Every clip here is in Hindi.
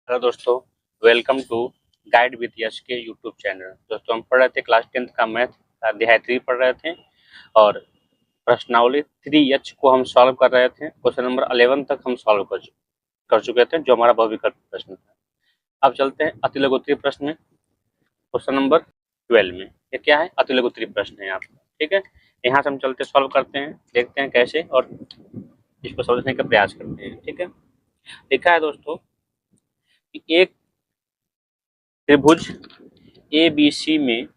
हेलो दोस्तों, वेलकम टू गाइड विद यश के यूट्यूब चैनल। दोस्तों हम पढ़ रहे थे क्लास 10th का मैथ अध्याय 3 पढ़ रहे थे और प्रश्नावली 3H को हम सॉल्व कर रहे थे। क्वेश्चन नंबर 11 तक हम सॉल्व कर चुके थे, जो हमारा बहुविकल्प प्रश्न था। अब चलते हैं अतिलघु प्रश्न में, क्वेश्चन नंबर 12 में। ये क्या है? अतिलघु प्रश्न है यहाँ पर, ठीक है। यहाँ से हम चलते सॉल्व करते हैं, देखते हैं कैसे और इसको समझने का प्रयास करते हैं, ठीक है। लिखा है दोस्तों कि एक त्रिभुज ए बी सी में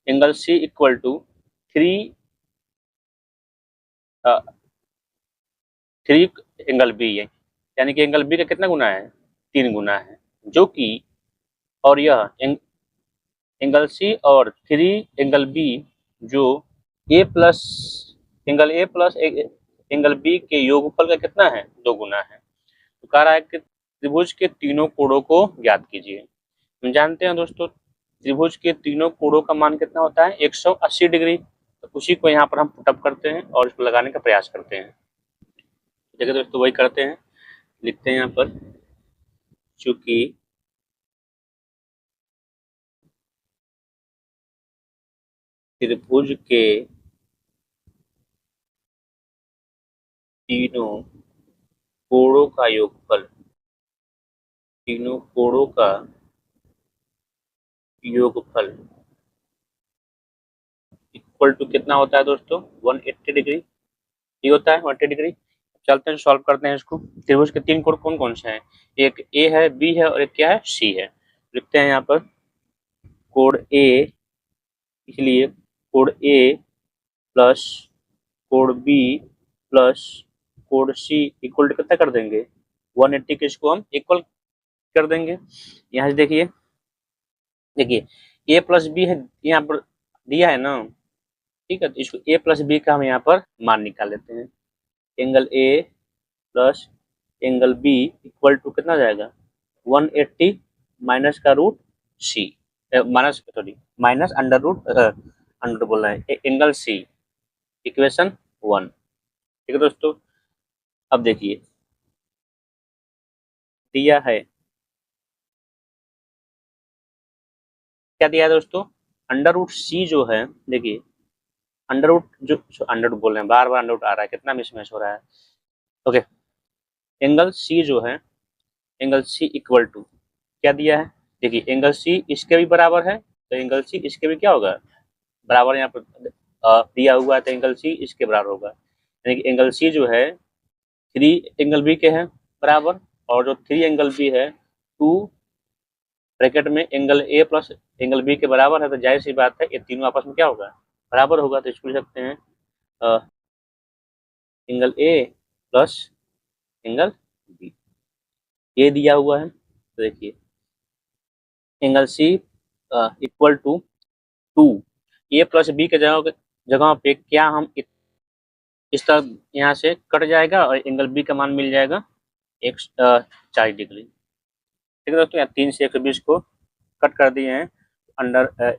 angle C equal to three angle B है, यानी कि एंगल बी का कितना गुना है? 3 गुना है, जो कि और यह एंगल सी और 3 एंगल बी जो ए प्लस एंगल बी के योगफल का कितना है? 2 गुना है। तो कह रहा है कि त्रिभुज के तीनों कोणों को ज्ञात कीजिए। हम जानते हैं दोस्तों, त्रिभुज के तीनों कोणों का मान कितना होता है? 180 डिग्री। तो उसी को यहाँ पर हम पुटअप करते हैं और इसको लगाने का प्रयास करते हैं। देखिए दोस्तों, वही करते हैं, लिखते हैं यहाँ पर, चूंकि त्रिभुज के तीनों कोणों का योगफल, तीनों कोणों का योगफल इक्वल टू कितना होता है दोस्तों? 180 डिग्री। ये होता है 180 डिग्री। चलते हैं, सॉल्व करते हैं इसको। त्रिभुज के 3 कोण कौन कौन से हैं? एक ए है, बी है और एक क्या है? सी है। लिखते हैं यहाँ पर कोण ए, इसलिए कोण ए प्लस कोण बी प्लस कोण सी इक्वल टू कितना कर देंगे? 180 के इसको हम इक्वल कर देंगे। यहाँ से देखिए, देखिए ए प्लस बी है यहाँ पर दिया है ना, ठीक है। तो इसको ए प्लस बी का हम यहाँ पर मान निकाल लेते हैं। Angle A plus angle B equal to कितना जाएगा? 180 माइनस का root C, minus sorry minus under बोल रहा है एंगल सी, इक्वेशन 1, ठीक है दोस्तों। अब देखिए दिया है, क्या दिया है दोस्तों? अंडर रूट सी जो है, देखिए अंडर रूट जो अंडर रूट बोल रहे हैं, बार बार अंडर रूट आ रहा है, कितना मिसमैच हो रहा है। ओके, एंगल सी जो है, एंगल सी इक्वल टू क्या दिया है? देखिए एंगल सी इसके भी बराबर है, तो एंगल सी इसके भी क्या होगा? बराबर। यहाँ पर दिया हुआ है तो एंगल सी इसके बराबर होगा, यानी कि एंगल सी जो है 3 एंगल बी के हैं बराबर, और जो 3 एंगल बी है 2 ब्रैकेट में angle A plus angle B के बराबर है। तो जाहिर सी बात है ये तीनों आपस में क्या होगा? बराबर होगा। तो इसको लिख सकते हैं angle A plus angle B, ये दिया हुआ है। तो देखिए angle C equal to 2, A plus B के जगह पे क्या हम इस तरह यहाँ से कट जाएगा और एंगल बी का मान मिल जाएगा 40 डिग्री, ठीक है दोस्तों। यहाँ 3 से 120 को कट कर दिए हैं, अंडर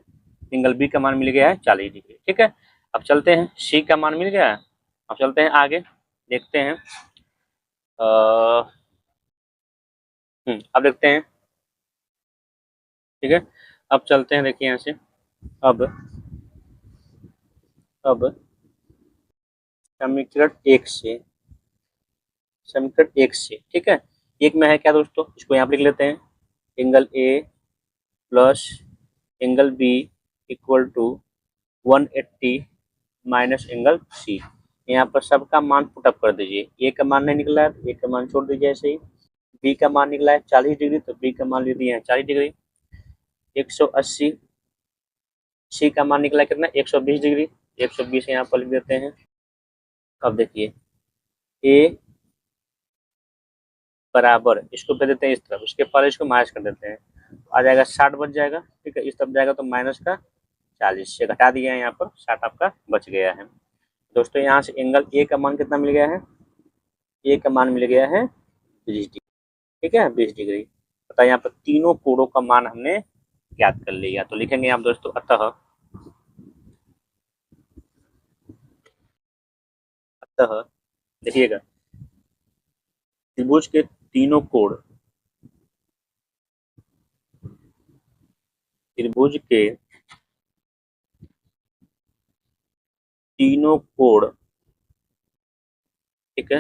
एंगल बी का मान मिल गया है 40 डिग्री, ठीक है। अब चलते हैं, सी का मान मिल गया है। अब चलते हैं आगे, देखते हैं। अब देखते हैं, ठीक है। अब चलते हैं, देखिए यहाँ से अब समीकरण 1 से, समीकरण 1 से, ठीक है। एक में है क्या दोस्तों? इसको यहाँ पर लिख लेते हैं, angle A plus angle B equal to 180 minus angle C. यहाँ पर सबका मान पुटअप कर दीजिए। ए का मान नहीं निकला है तो ए का मान छोड़ दीजिए ऐसे ही। बी का मान निकला है 40 डिग्री, तो बी का मान ले दिए हैं 40 डिग्री। 180, सी का मान निकला है कितना? 120 डिग्री, 120 यहाँ पर लिख देते हैं। अब देखिए ए बराबर, इसको भेज देते हैं इस तरफ, उसके पहले इसको माइनस कर देते हैं, आ जाएगा 60 बच जाएगा, ठीक है। इस तरफ जाएगा तो माइनस का 40 से घटा दिया है, यहाँ पर 60 आपका बच गया है। दोस्तों यहाँ से एंगल ए का मान कितना मिल गया है? ए का मान मिल गया है 20 डिग्री, ठीक है, 20 डिग्री। पता यहाँ पर तीनों कोणों का मान हमने ज्ञात कर लिया। तो लिखेंगे आप दोस्तों, अतः देखिएगा त्रिभुज के तीनों कोण त्रिभुज के तीनों कोण, ठीक है,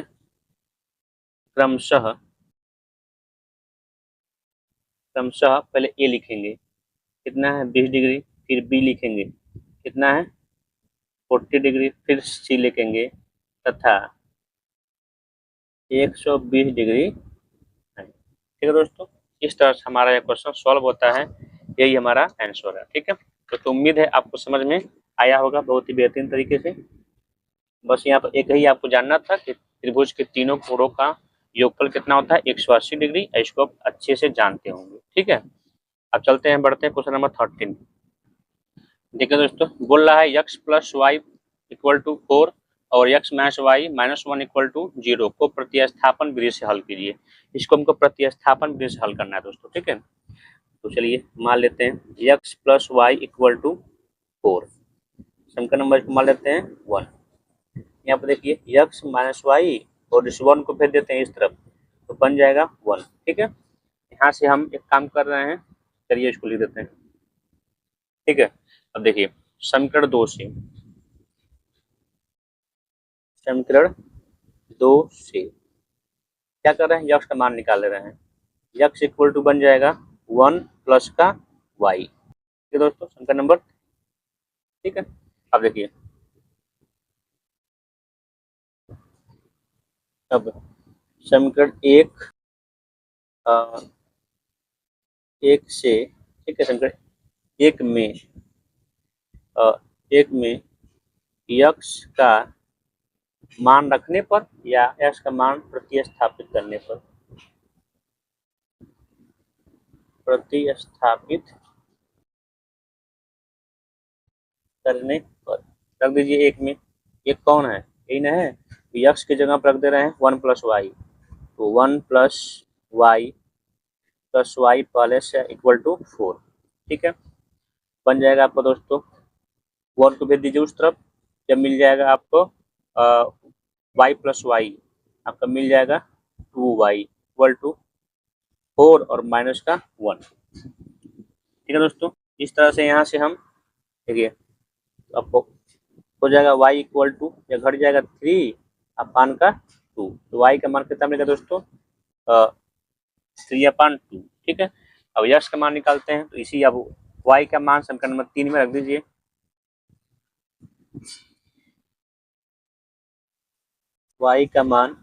क्रमशः पहले ए लिखेंगे कितना है 20 डिग्री, फिर बी लिखेंगे कितना है 40 डिग्री, फिर सी लिखेंगे तथा 120 डिग्री है। ठीक है दोस्तों, इस तरह से हमारा यह क्वेश्चन सॉल्व होता है, यही हमारा आंसर है। ठीक है, तो उम्मीद है आपको समझ में आया होगा बहुत ही बेहतरीन तरीके से। बस यहाँ पर एक ही आपको जानना था कि त्रिभुज के तीनों कोणों का योगफल कितना होता है 180 डिग्री, इसको आप अच्छे से जानते होंगे। ठीक है, अब चलते हैं, बढ़ते हैं क्वेश्चन नंबर 13। देखिए दोस्तों, बोल रहा है x plus y equal to 4 और x minus y minus 1 equal to 0 को प्रतिस्थापन विधि से हल कीजिए। इसको हमको प्रतिस्थापन विधि से हल करना है दोस्तों। ठीक है, तो चलिए मान लेते हैं x plus y equal to 4, समीकरण नंबर को मान लेते हैं 1। यहाँ पर देखिए x माइनस वाई और इस 1 को भेज देते हैं इस तरफ, तो बन जाएगा 1। ठीक है, यहाँ से हम एक काम कर रहे हैं, चलिए इसको लिख देते हैं। ठीक है, अब देखिए समीकरण 2 से क्या कर रहे हैं, यक्स का मान निकाल ले रहे हैं। यक्स इक्वल टू बन जाएगा 1 प्लस का वाई। ठीक है दोस्तों, समीकरण नंबर, ठीक है, अब देखिए अब समीकरण एक से, ठीक है, समीकरण एक में यक्स का मान रखने पर या यक्स का मान प्रतिस्थापित करने पर, रख दीजिए एक में। एक कौन है, यही ना है, यक्स की जगह पर रख दे रहे हैं 1 प्लस वाई, तो 1 प्लस वाई प्लस वाई पहले से इक्वल टू 4। ठीक है, बन जाएगा आपको दोस्तों, 1 को भेज दीजिए उस तरफ, जब मिल जाएगा आपको वाई प्लस वाई आपका मिल जाएगा 2y इक्वल टू 4 और माइनस का 1। ठीक है दोस्तों, इस तरह से यहाँ से हम देखिए आपको हो जाएगा y इक्वल टू, या घट जाएगा 3 अपान का 2, तो y का मान कितना मिलेगा दोस्तों 3/2। ठीक है, अब यक्स का मान निकालते हैं, तो इसी अब y का मान समीकरण नंबर 3 में रख दीजिए। y का मान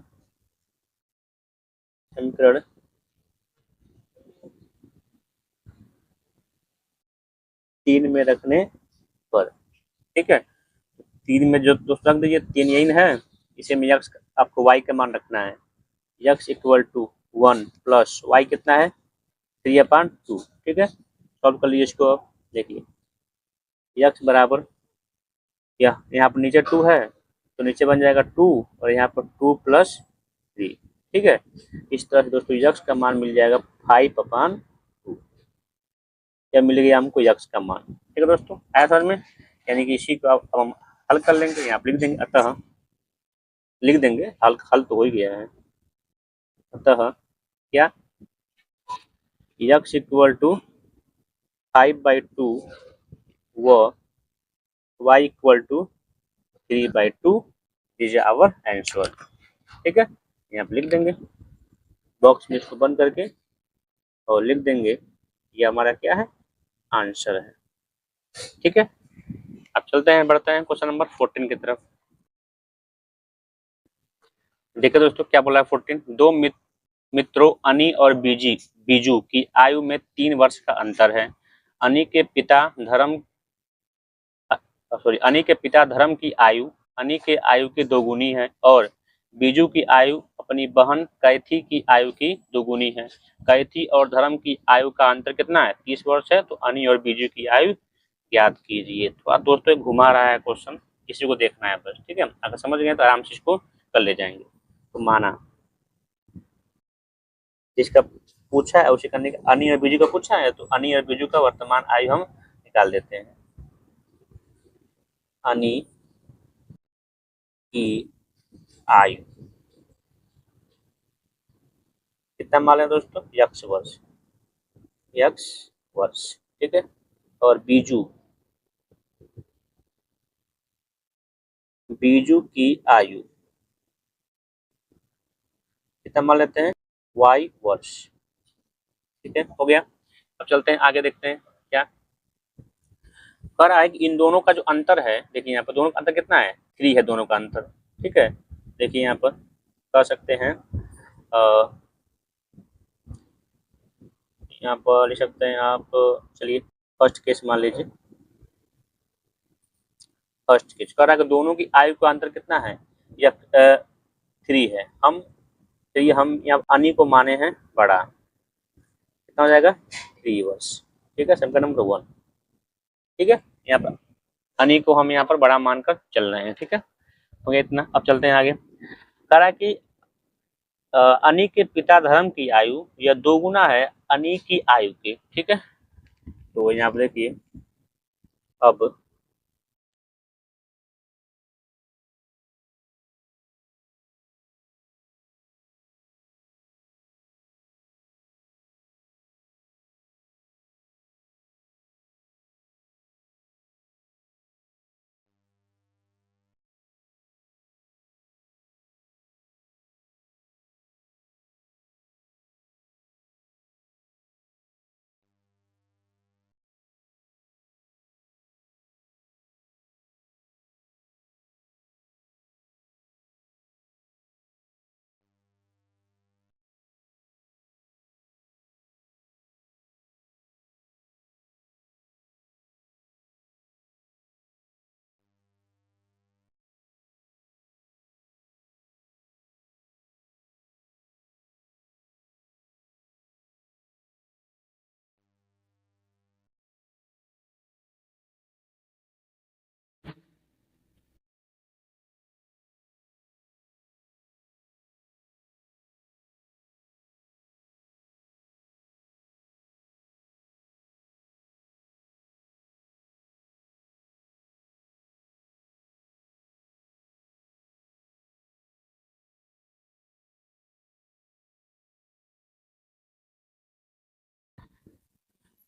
समीकरण 3 में रखने पर, ठीक है, 3 में जो दोस्त रख दीजिए, 3 यही है, इसे में यक्स आपको y का मान रखना है, x equal to 1 plus y कितना है 3/2। ठीक है, सॉल्व कर लीजिए इसको, देखिए यक्स बराबर यहाँ पर नीचे 2 है तो नीचे बन जाएगा 2 और यहाँ पर 2 प्लस 3। ठीक है, इस तरह से दोस्तों यक्स का मान मिल जाएगा 5/2, क्या मिल गया हमको यक्स का मान। ठीक है दोस्तों, आया समझ में, यानी कि इसी को अब हम हल कर लेंगे, यहाँ लिख देंगे, अतः लिख देंगे, हल तो हो ही गया है, अतः क्या यक्स इक्वल टू 5/2 व y equal to 3/2 is our answer. ठीक है, यहाँ पे लिख देंगे बॉक्स में इसको बंद करके और लिख देंगे ये हमारा क्या है आंसर है। ठीक है, अब चलते हैं, बढ़ते हैं क्वेश्चन नंबर 14 की तरफ। देखिए दोस्तों क्या बोला है 14, दो मित्रों अनी और बीजू की आयु में 3 वर्ष का अंतर है। अनी के पिता धर्म की आयु अनी के आयु की दोगुनी है और बीजू की आयु अपनी बहन कैथी की आयु की दोगुनी है। कैथी और धर्म की आयु का अंतर कितना है 30 वर्ष है, तो अनी और बीजू की आयु ज्ञात कीजिए। तो आप दोस्तों घुमा रहा है क्वेश्चन, किसी को देखना है बस। ठीक है, अगर समझ गए तो आराम से इसको कर ले जाएंगे। तो माना जिसका पूछा है उसे करने का, अनी और बीजू का पूछा है तो अनी और बीजू का वर्तमान आयु हम निकाल देते हैं। अनी की आयु कितना मान लें दोस्तों, x वर्ष। ठीक है, और बीजू बीजू की आयु कितना मान लेते हैं, y वर्ष। ठीक है, हो गया। अब चलते हैं आगे, देखते हैं क्या कर रहा है कि इन दोनों का जो अंतर है, देखिए यहाँ पर दोनों का अंतर कितना है, 3 है दोनों का अंतर। ठीक है, देखिए यहाँ पर कह सकते हैं यहाँ पर लिख सकते हैं आप, चलिए फर्स्ट केस मान लीजिए। फर्स्ट केस कह रहा है कि दोनों की आयु का अंतर कितना है, या 3 है। हम चलिए हम यहाँ अनी को माने हैं बड़ा, कितना हो जाएगा, 3 वर्ष। ठीक है, समीकरण नंबर 1। ठीक है, यहाँ पर अनी को हम यहाँ पर बड़ा मानकर चल रहे हैं। ठीक है, हो गया इतना। अब चलते हैं आगे। कह रहा है कि अनी के पिता धर्म की आयु यह 2 गुना है अनी की आयु के। ठीक है, तो यहाँ पर देखिए अब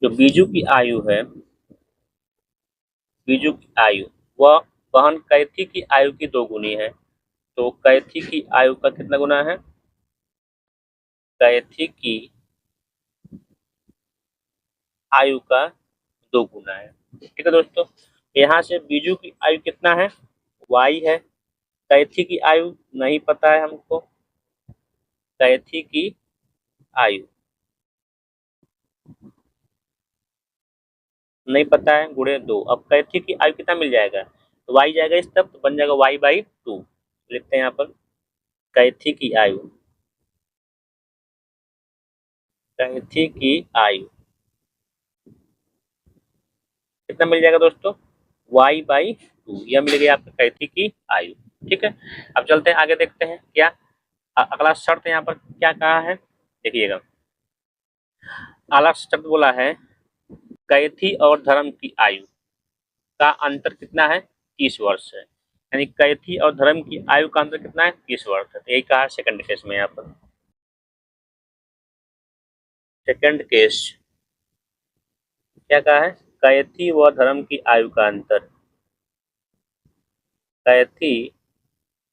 जो बीजू की आयु है, बीजू की आयु वह बहन कैथी की आयु की 2 गुनी है। तो कैथी की आयु का कितना गुना है, कैथी की आयु का 2 गुना है। ठीक है दोस्तों, यहाँ से बीजू की आयु कितना है, y है। कैथी की आयु नहीं पता है हमको, कैथी की आयु नहीं पता है, गुणे 2। अब कैथी की आयु कितना मिल जाएगा, तो y जाएगा इस तरफ, तो बन जाएगा y/2। लिखते हैं यहाँ पर कैथी की आयु, कैथी की आयु कितना मिल जाएगा दोस्तों, y/2। यह मिल गया आपका कैथी की आयु। ठीक है, अब चलते हैं आगे, देखते हैं क्या अगला शर्त यहाँ पर क्या कहा है, देखिएगा। अगला शर्त बोला है कैथी और धर्म की आयु का अंतर कितना है, 30 वर्ष है। यानी कैथी और धर्म की आयु का अंतर कितना है, 30 वर्ष है। तो यही कहा सेकंड केस में। यहाँ पर सेकंड केस क्या कहा है, कैथी व धर्म की आयु का अंतर, कैथी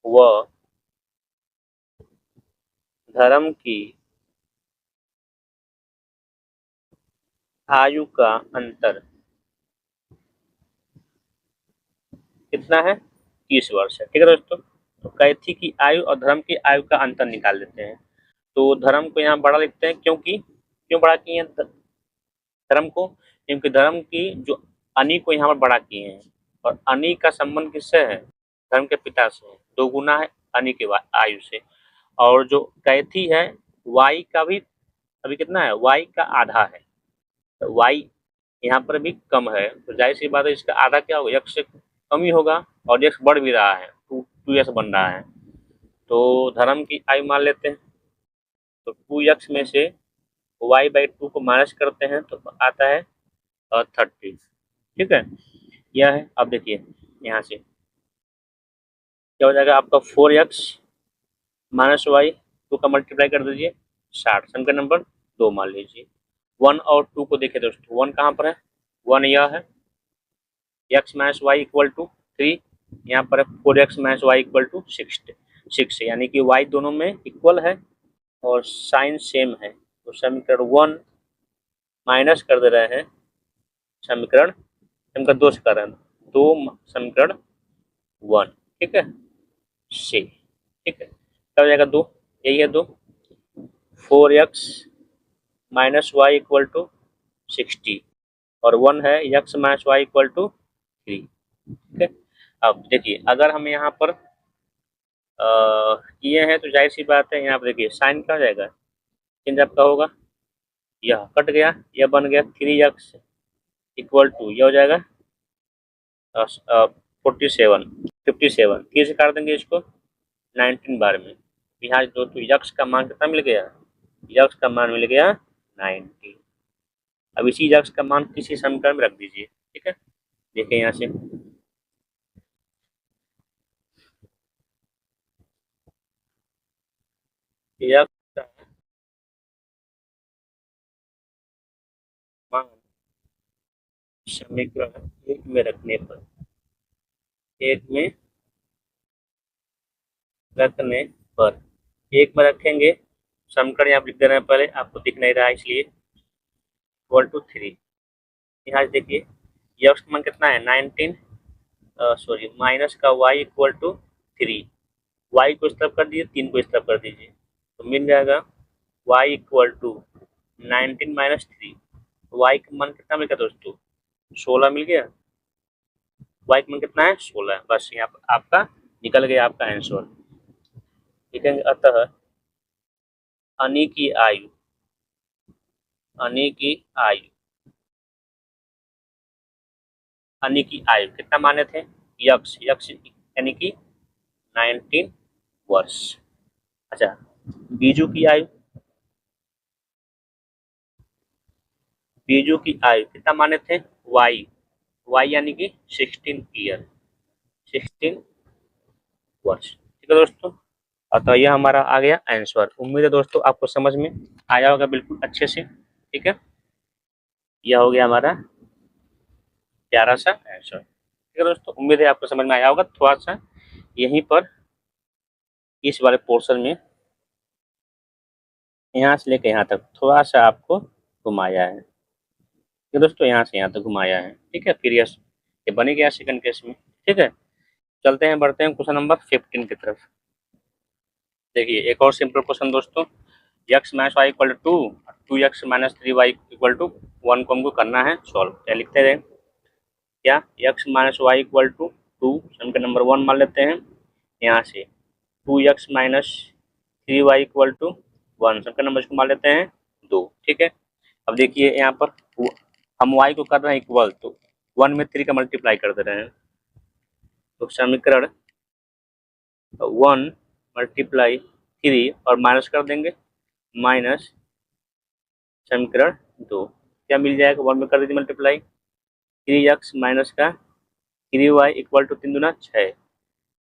व धर्म की आयु का अंतर कितना है, 30 वर्ष है। ठीक है दोस्तों, तो कैथी की आयु और धर्म की आयु का अंतर निकाल लेते हैं। तो धर्म को यहाँ बड़ा लिखते हैं, क्योंकि क्यों बड़ा किए हैं धर्म को, क्योंकि धर्म की जो अनी को यहाँ पर बड़ा किए हैं, और अनी का संबंध किससे है, धर्म के पिता से है, 2 गुना है अनी के आयु से। और जो कैथी है वाई का भी अभी कितना है, वाई का आधा है, तो वाई यहाँ पर भी कम है, तो जाहिर सी बात है इसका आधा क्या होगा, यक्स से कम ही होगा, और यक्स बढ़ भी रहा है, 2x बन रहा है। तो धर्म की आयु मान लेते हैं, तो 2x में से y/2 को माइनस करते हैं तो आता है 30। ठीक है, यह है। अब देखिए यहाँ से क्या हो जाएगा आपका, 4x माइनस वाई, 2 का मल्टीप्लाई कर दीजिए 60। समीकरण नंबर 2 मान लीजिए। 1 और 2 को देखिए दोस्तों, 1 कहाँ पर है, 1 यह है, x minus y equal to 3, यहाँ पर 4x minus y equal to 6 यानी कि y दोनों में इक्वल है और साइन सेम है, तो समीकरण 1 माइनस कर दे रहे हैं समीकरण, समीकरण 2 से कर रहे हैं, दो समीकरण 1, ठीक है से, ठीक है क्या हो जाएगा 2, यही है 2, 4x minus y equal to 60 और 1 है x minus y equal to 3, ठीक है। अब देखिए अगर हम यहाँ पर किए हैं तो जाहिर सी बात है, यहाँ पर देखिए साइन क्या हो जाएगा, चेंज आपका होगा, यह कट गया, यह बन गया 3x इक्वल टू, यह हो जाएगा 47 57, 3 से काट देंगे इसको 19 बार में, यहाँ दोस्तों यक्स का मान कितना मिल गया, यक्स का मान मिल गया 90। अब इसी यक्स का मान किसी समीकरण में रख दीजिए, ठीक है। देखिए यहाँ से यक्स का मान समीकरण 1 में रखने पर, 1 में रखने पर, 1 में रखेंगे, समीकरण यहाँ लिख दे रहे हैं, पहले आपको दिख नहीं रहा है इसलिए, इक्वल टू 3, यहाँ देखिए यक्स का मान कितना है 19, सॉरी माइनस का y इक्वल टू 3, y को इस तरफ कर दीजिए, 3 को इस तरफ कर दीजिए, तो मिल जाएगा y equal to 19 minus 3, y का मान कितना मिल गया दोस्तों 16 मिल गया, y का मान कितना है 16, बस यहाँ पर आपका निकल गया आपका आंसर। लिखेंगे अतः अनी की आयु, अनी की आयु, अनी की आयु कितना माने थे, यक्स, यक्स यानी कि 19 वर्ष। अच्छा बीजू की आयु, बीजू की आयु कितना माने थे, वाई, वाई यानी कि 16 ईयर, 16 वर्ष, ठीक है दोस्तों। अतः यह हमारा आ गया आंसर। उम्मीद है दोस्तों आपको समझ में आया होगा बिल्कुल अच्छे से, ठीक है। यह हो गया हमारा प्यारा सा आंसर, ठीक है दोस्तों। उम्मीद है आपको समझ में आया होगा। थोड़ा सा यहीं पर इस वाले पोर्शन में यहाँ से लेकर यहाँ तक थोड़ा सा आपको घुमाया है, ठीक है दोस्तों, यहाँ से यहाँ तक घुमाया है, ठीक है। फिर ये बन गया सेकंड केस में, ठीक है। चलते हैं, बढ़ते हैं क्वेश्चन नंबर 15 की तरफ। देखिए एक और सिंपल क्वेश्चन दोस्तों, x minus y equal to 2x minus 3y equal to 1 को हमको करना है सॉल्व। क्या लिखते हैं, क्या x minus y equal to 2, समीकरण नंबर 1 मान लेते हैं, यहाँ से 2x minus 3y equal to 1, समीकरण नंबर इसको मान लेते हैं 2, ठीक है। अब देखिए यहाँ पर हम y को कर रहे हैं इक्वल, तो 1 में 3 का मल्टीप्लाई कर दे रहे हैं, तो समीकरण 1 मल्टीप्लाई 3 और माइनस कर देंगे, माइनस समीकरण 2, क्या मिल जाएगा, 1 में कर दीजिए मल्टीप्लाई, 3x माइनस का 3y इक्वल टू 3 दूना 6,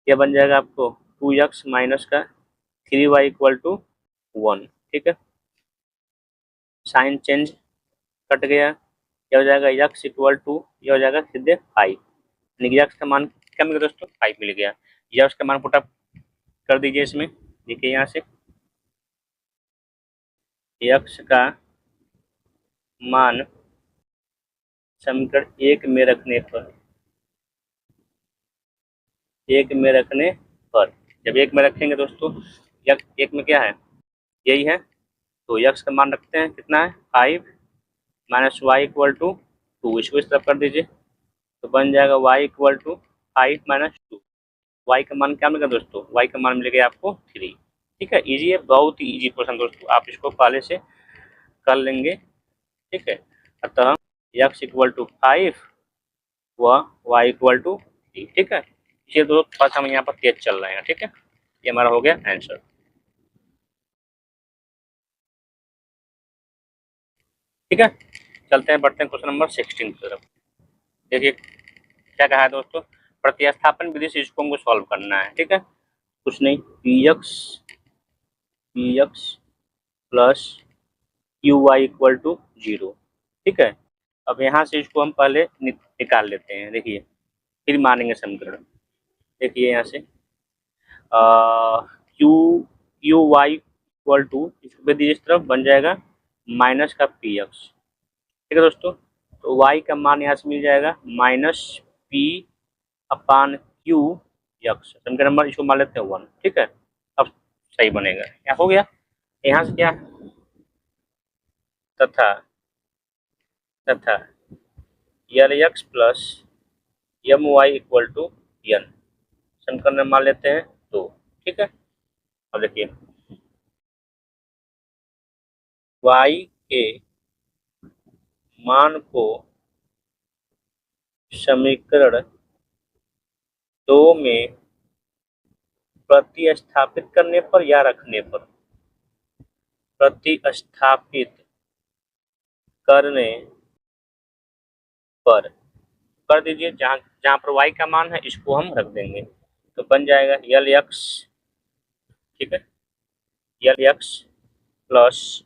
क्या बन जाएगा आपको 2x माइनस का 3y इक्वल टू 1, ठीक है। साइन चेंज कट गया, क्या हो जाएगा x इक्वल टू, यह हो जाएगा सीधे 5, यानी कि x का मान क्या मिल गया दोस्तों 5 मिल गया। x का मान पुटअप कर दीजिए इसमें, देखिए यहाँ से x का मान समीकरण 1 में रखने पर, 1 में रखने पर, जब 1 में रखेंगे दोस्तों, x 1 में क्या है यही है, तो x का मान रखते हैं कितना है 5 माइनस वाई इक्वल टू 2, इसको इस तरफ कर दीजिए, तो बन जाएगा y equal to 5 minus 2, y का मान क्या मिलेगा दोस्तों, y का मान मिलेगा आपको 3, ठीक है। इजी है, बहुत ही इजी क्वेश्चन दोस्तों, आप इसको पहले से कर लेंगे, ठीक है। अतः x इक्वल टू 5 व y इक्वल टू 3, ठीक है। ये दो पास हम यहाँ पर तेज चल रहे हैं, ठीक है। ये हमारा हो गया आंसर, ठीक है। चलते हैं, बढ़ते हैं क्वेश्चन नंबर 16 की तरफ। देखिए क्या कहा है दोस्तों, प्रतिस्थापन विधि से इसको हमको सॉल्व करना है, ठीक है। कुछ नहीं, px plus qy equal to 0, ठीक है। अब यहाँ से इसको हम पहले निकाल लेते हैं। देखिए फिर मानेंगे समीकरण। देखिए यहाँ से q q y equal to, इसको भेज दीजिए इस तरफ, बन जाएगा माइनस का पी एक्स। ठीक है दोस्तों, तो वाई का मान यहाँ से मिल जाएगा minus p upon q x. समीकरण नंबर इसको मान लेते हैं 1। ठीक है, अब सही बनेगा। क्या हो गया यहाँ से, क्या तथा तथा L X plus M Y equal to N. समीकरण में मान लेते हैं 2। ठीक है, अब देखिए y के मान को समीकरण 2 में प्रतिस्थापित करने पर या रखने पर, प्रतिस्थापित करने पर कर दीजिए। जहाँ जहाँ पर y का मान है इसको हम रख देंगे, तो बन जाएगा यल एक्स। ठीक है, यल एक्स प्लस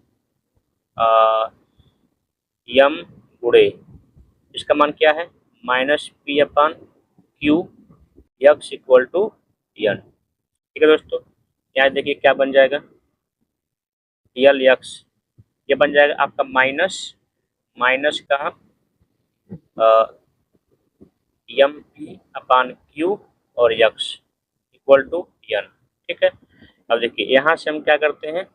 यम गुड़े इसका मान क्या है minus p upon q x equal to n. ठीक है दोस्तों, यहाँ देखिए क्या बन जाएगा, यल एक्स ये बन जाएगा आपका माइनस का एम पी अपान क्यू और एक्स इक्वल टू एन। ठीक है, अब देखिए यहाँ से हम क्या करते हैं,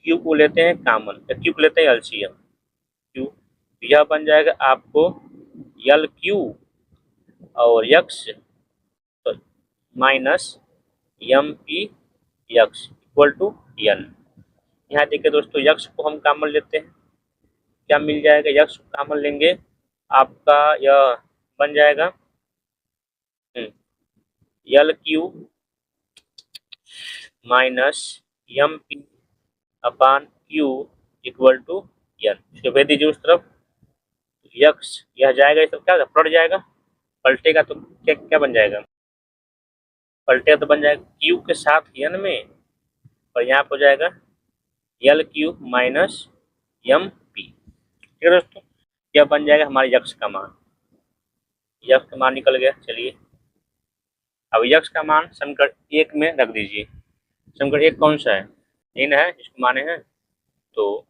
क्यू को लेते हैं कॉमन, क्यू को लेते हैं एलसीएम। क्यू यह बन जाएगा आपको यल क्यू और x minus M p x equal to n. यहाँ देखिए दोस्तों एक्स को हम कॉमन लेते हैं, क्या मिल जाएगा, एक्स को कॉमन लेंगे आपका यह बन जाएगा L Q minus M P upon Q equal to N. इसको भेज दीजिए उस तरफ, एक्स यह जाएगा, इस तरफ क्या पलट जाएगा, पलटेगा तो क्या क्या बन जाएगा, पलटेगा तो बन जाएगा क्यू के साथ एन में, और यहाँ पर हो जाएगा L Q minus M p. ठीक है दोस्तों, यह बन जाएगा हमारे यक्स का मान, यक्स का मान निकल गया। चलिए अब यक्स का मान समीकरण 1 में रख दीजिए। समीकरण 1 कौन सा है, इन है जिसको माने हैं, तो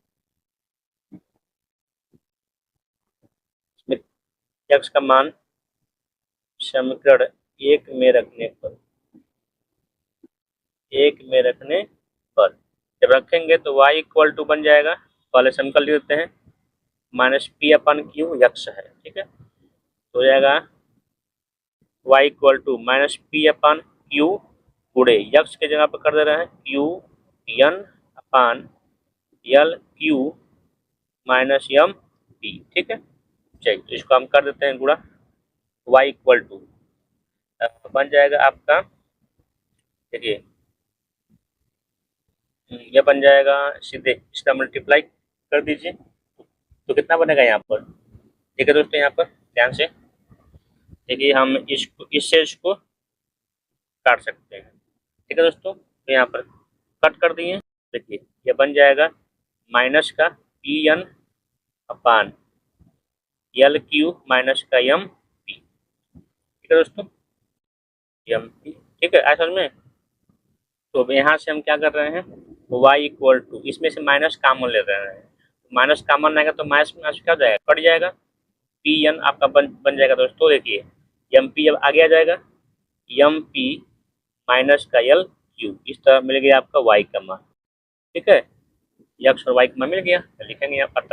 यक्स का मान समीकरण 1 में रखने पर, 1 में रखने पर जब रखेंगे तो y इक्वल टू बन जाएगा, पहले समीकरण लिख देते हैं, minus p upon q x है। ठीक है, तो हो जाएगा y equal to minus p upon q गुड़े यक्स के जगह पर कर दे रहे हैं q n upon l Q minus M p. ठीक है, चलिए तो इसको हम कर देते हैं गुड़ा, y इक्वल टू बन जाएगा आपका, देखिए यह बन जाएगा सीधे, इसका मल्टीप्लाई कर दीजिए तो कितना बनेगा यहाँ पर। ठीक है दोस्तों, यहाँ पर ध्यान से देखिए, हम इससे इसको काट सकते हैं। ठीक है दोस्तों, तो यहाँ पर कट कर दिए। देखिए ये बन जाएगा माइनस का P N upon l Q minus का एम पी। ठीक है दोस्तों, एम पी। ठीक है, समझ में। तो अब यहाँ से हम क्या कर रहे हैं, y इक्वल टू इसमें से माइनस कॉमन ले रहे हैं, माइनस कॉमन आएगा तो माइनस माइनस क्या हो जाएगा, कट जाएगा, पी एन आपका बन जाएगा दोस्तों। देखिए एम पी अब आगे आ जाएगा, एम पी माइनस का यल क्यू, इस तरह मिल गया आपका y का मान। ठीक है, एक्स और y का मान मिल गया, लिखेंगे यहाँ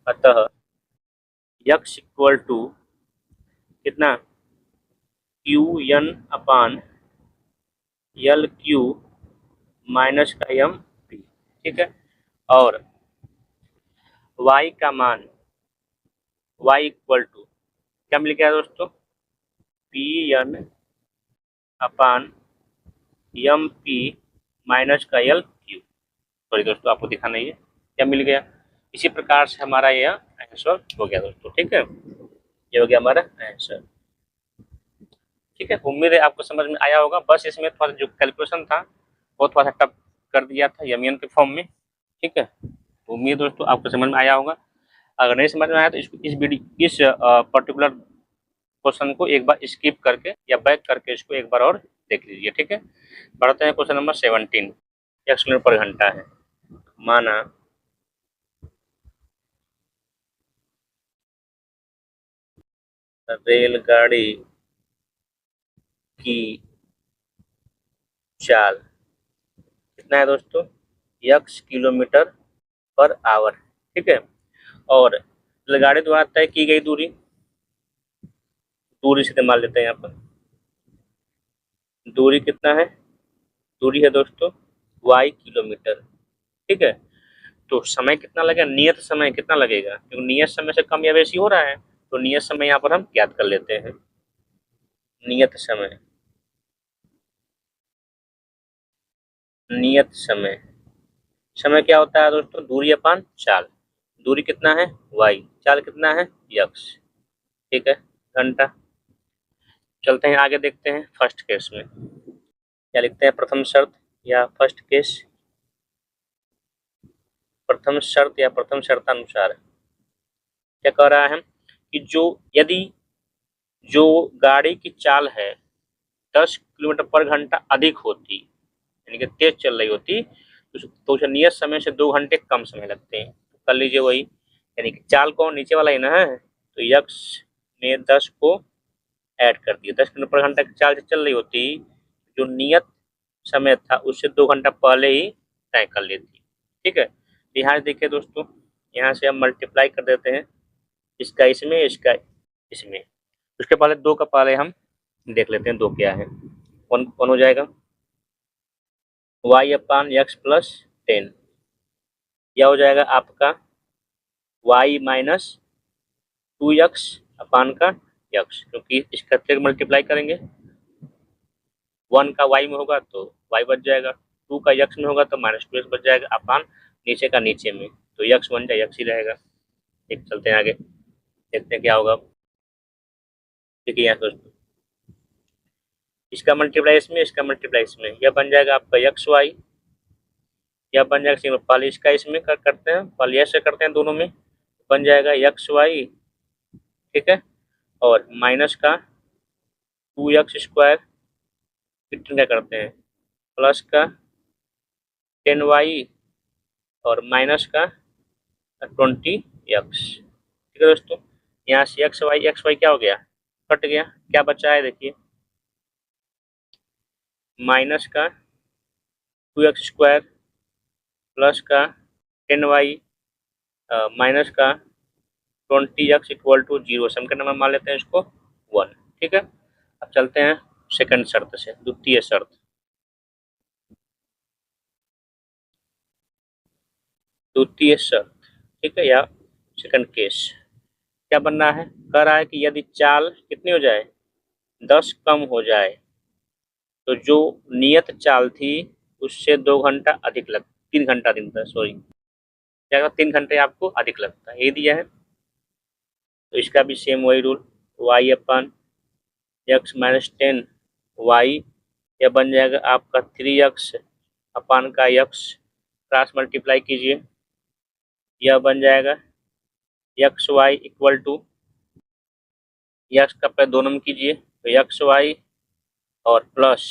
अतः x इक्वल टू कितना, Q n upon l Q minus का एम पी। ठीक है, और y का मान y इक्वल टू क्या मिल गया दोस्तों, पी एन अपान एम पी माइनस का यल क्यू। सॉरी दोस्तों, आपको दिखाना ही है क्या मिल गया। इसी प्रकार से हमारा यह आंसर हो गया दोस्तों। ठीक है, ये हो गया हमारा आंसर। ठीक है, उम्मीद है आपको समझ में आया होगा। बस इसमें थोड़ा जो कैलकुलेशन था वो थोड़ा सा टफ कर दिया था यमियन के फॉर्म में। ठीक है, तो उम्मीद दोस्तों आपको समझ में आया होगा। अगर नहीं समझ में आया तो इस पर्टिकुलर क्वेश्चन को एक बार स्किप करके या बैक करके इसको एक बार और देख लीजिए। ठीक है, बढ़ते हैं क्वेश्चन नंबर 17। 1 किलोमीटर पर घंटा है। माना रेलगाड़ी की चाल कितना है दोस्तों, x किलोमीटर पर आवर। ठीक है, और रेलगाड़ी द्वारा तय की गई दूरी से इस्तेमाल लेते हैं यहाँ पर। दूरी कितना है, दूरी है दोस्तों y किलोमीटर। ठीक है, तो समय कितना लगेगा, नियत समय कितना लगेगा, क्योंकि नियत समय से कम या बेसी हो रहा है, तो नियत समय यहाँ पर हम ज्ञात कर लेते हैं। नियत समय, नियत समय, समय क्या होता है दोस्तों, दूरी अपान चाल। दूरी कितना है y, चाल कितना है x। ठीक है, घंटा। चलते हैं आगे, देखते हैं फर्स्ट केस में क्या लिखते हैं। प्रथम शर्त या फर्स्ट केस, प्रथम शर्त या प्रथम शर्तानुसार क्या कह रहा है कि यदि जो गाड़ी की चाल है 10 किलोमीटर पर घंटा अधिक होती, यानी कि तेज चल रही होती, तो उसे नियत समय से 2 घंटे कम समय लगते हैं। तो कर लीजिए वही, यानी कि चाल कौन, नीचे वाला ही ना है, तो यक्स में 10 को ऐड कर दिया। 10 किलोमीटर पर घंटा की चाल से चल रही होती, जो नियत समय था उससे 2 घंटा पहले ही तय कर लेती। ठीक है, यहाँ देखिए दोस्तों, यहाँ से हम मल्टीप्लाई कर देते हैं, इसका इसमें, इसका इसमें। उसके पहले 2 का पहले हम देख लेते हैं 2 क्या है। कौन कौन हो जाएगा, y अपान एक्स प्लस 10, यह हो जाएगा आपका y माइनस 2x अपान का x, क्योंकि इसका से मल्टीप्लाई करेंगे, 1 का y में होगा तो y बच जाएगा, 2 का x में होगा तो माइनस 2x बच जाएगा, अपान नीचे का नीचे में, तो x बन जाए x ही रहेगा। ठीक, चलते हैं आगे, देखते हैं क्या होगा। देखिए यहाँ दोस्तों, इसका मल्टीप्लाई इसमें, इसका मल्टीप्लाई इसमें, यह बन जाएगा आपका एक्स वाई, यह बन जाएगा, पहले इसका इसमें करते हैं, पहले ऐसे करते हैं दोनों में, बन जाएगा एक्स वाई। ठीक है, और माइनस का 2x स्क्वायर, कितने क्या करते हैं, प्लस का 10y और माइनस का 20x। ठीक है दोस्तों, यहाँ से एक्स वाई क्या हो गया, कट गया, क्या बचा है देखिए, माइनस का 2x स्क्वायर प्लस का 10y माइनस का 20x इक्वल टू 0। समीकरण नंबर मान लेते हैं इसको 1। ठीक है, अब चलते हैं सेकंड शर्त से, द्वितीय शर्त। द्वितीय शर्त, ठीक है, या सेकंड केस क्या बनना है, कह रहा है कि यदि चाल कितनी हो जाए, 10 कम हो जाए, तो जो नियत चाल थी उससे 2 घंटा अधिक 3 घंटा अधिक लगता है, सॉरी क्या 3 घंटे आपको अधिक लगता है, ये दिया है। तो इसका भी सेम वही रूल, y अपन एक्स माइनस 10 वाई, यह बन जाएगा आपका 3x अपान का x, क्रॉस मल्टीप्लाई कीजिए, यह बन जाएगा x y equal to, x का पहले 2 नंबर कीजिए तो एक्स वाई और प्लस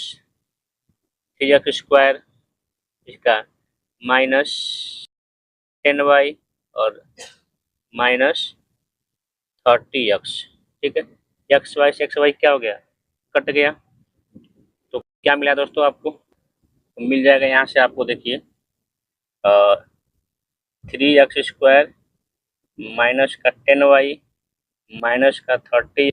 3x स्क्वायर, इसका माइनस 10y और माइनस 30x। ठीक है, एक्स वाई से एक्स वाई क्या हो गया, कट गया, तो क्या मिला दोस्तों आपको, तो मिल जाएगा यहाँ से आपको देखिए 3x स्क्वायर माइनस का 10y माइनस का 30,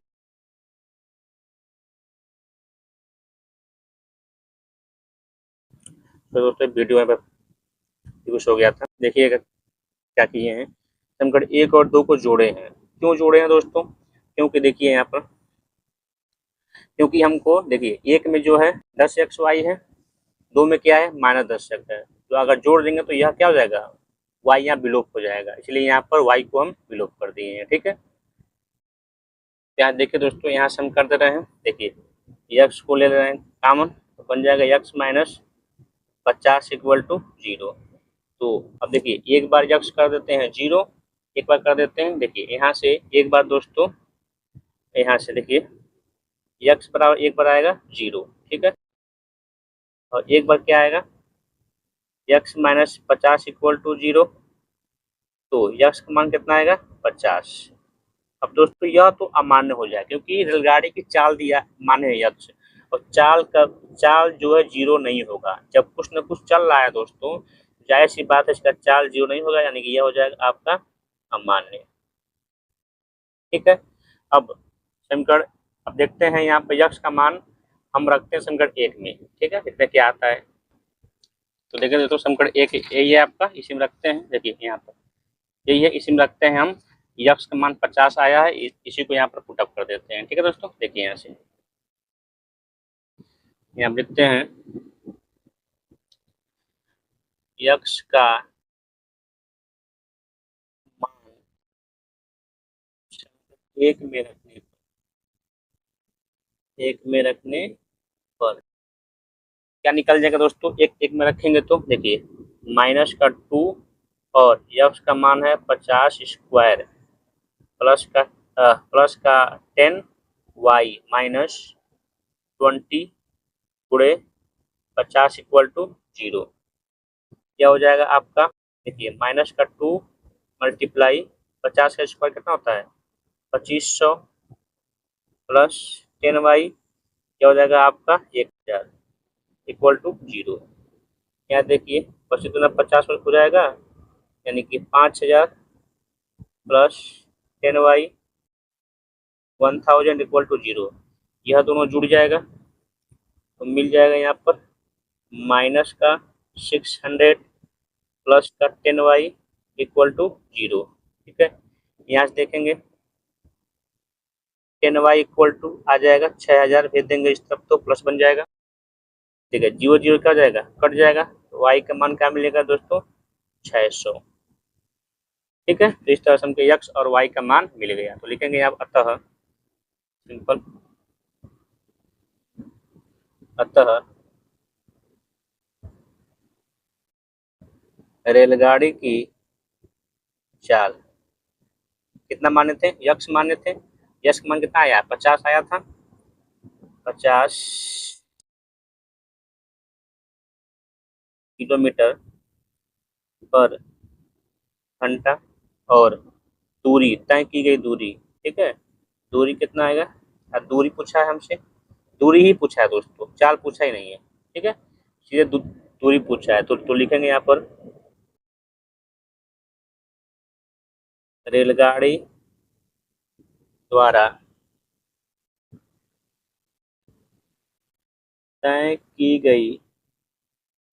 तो दोस्तों वीडियो में कुछ हो गया था। देखिएगा क्या किए हैं, समीकरण 1 और 2 को जोड़े हैं। क्यों जोड़े हैं दोस्तों, क्योंकि देखिए यहाँ पर, क्योंकि हमको देखिए 1 में जो है 10xy है, 2 में क्या है माइनस 10x है, तो अगर जोड़ देंगे तो यह क्या हो जाएगा, y यहाँ विलोप हो जाएगा, इसलिए यहाँ पर y को हम विलोप कर दिए हैं। ठीक है, यहाँ देखिए दोस्तों, यहाँ से हम कर दे रहे हैं, देखिए x को ले रहे हैं कामन, तो बन जाएगा x माइनस 50 इक्वल टू 0। तो अब देखिए एक बार यक्स कर देते हैं 0, एक बार कर देते हैं, देखिए यहाँ से एक बार दोस्तों, यहाँ से देखिए यक्स बराबर एक बार आएगा 0, ठीक है, और एक बार क्या आएगा यक्स माइनस 50 इक्वल टू 0। तो यक्स का मान कितना आएगा 50। अब दोस्तों यह तो अमान्य हो जाए क्योंकि रेलगाड़ी की चाल दिया मान्य है यक्स, और चाल जो है 0 नहीं होगा। जब कुछ न कुछ चल रहा है दोस्तों, जाहिर सी बात है इसका चाल 0 नहीं होगा, यानी कि यह हो जाएगा आपका अमान्य। ठीक है, अब समीकरण, अब देखते हैं यहाँ पे यक्स का मान हम रखते हैं समीकरण 1 में। ठीक है, इसमें क्या आता है तो देखिए दोस्तों, समीकरण 1 यही है आपका, इसी में रखते हैं। देखिए यहाँ पर यही है, इसी में रखते हैं हम। यक्स का मान 50 आया है, इसी को यहाँ पर पुटअप कर देते हैं। ठीक है दोस्तों, देखिए यहाँ से यहाँ लिखते हैं यक्स का मान 1 में रखने पर क्या निकल जाएगा दोस्तों, एक एक में रखेंगे तो देखिए माइनस का 2 और यक्स का मान है 50 स्क्वायर प्लस का 10 वाई माइनस 20 गुणे 50 इक्वल टू 0। क्या हो जाएगा आपका, देखिए माइनस का 2 मल्टीप्लाई 50 का स्क्वायर कितना होता है 2500 प्लस 10 वाई, क्या हो जाएगा आपका 1000 इक्वल टू 0। यहाँ देखिए 25 दूना 50 हो जाएगा, यानी कि 5000 प्लस 10 वाई 1000 इक्वल टू 0। यह दोनों जुड़ जाएगा तो मिल जाएगा यहाँ पर माइनस का 600 प्लस का 10 वाई इक्वल टू 0। ठीक है, यहाँ से देखेंगे 10 वाई इक्वल टू आ जाएगा 6000, भेज देंगे इस तरफ तो प्लस बन जाएगा। ठीक है, 0 0 क्या हो जाएगा कट जाएगा, तो वाई का मान क्या मिलेगा दोस्तों 600। ठीक है, तो इस तरह से हमको एक्स और वाई का मान मिल गया। तो लिखेंगे आप अतः, सिंपल, अतः रेलगाड़ी की चाल कितना माने थे, यक्स माने थे, यक्स का मान कितना आया 50 आया था, 50 किलोमीटर पर घंटा, और दूरी तय की गई दूरी। ठीक है, दूरी कितना आएगा, दूरी पूछा है हमसे, दूरी ही पूछा है दोस्तों, चाल पूछा ही नहीं है। ठीक है, सीधे दूरी पूछा है, तो लिखेंगे यहाँ पर रेलगाड़ी द्वारा तय की गई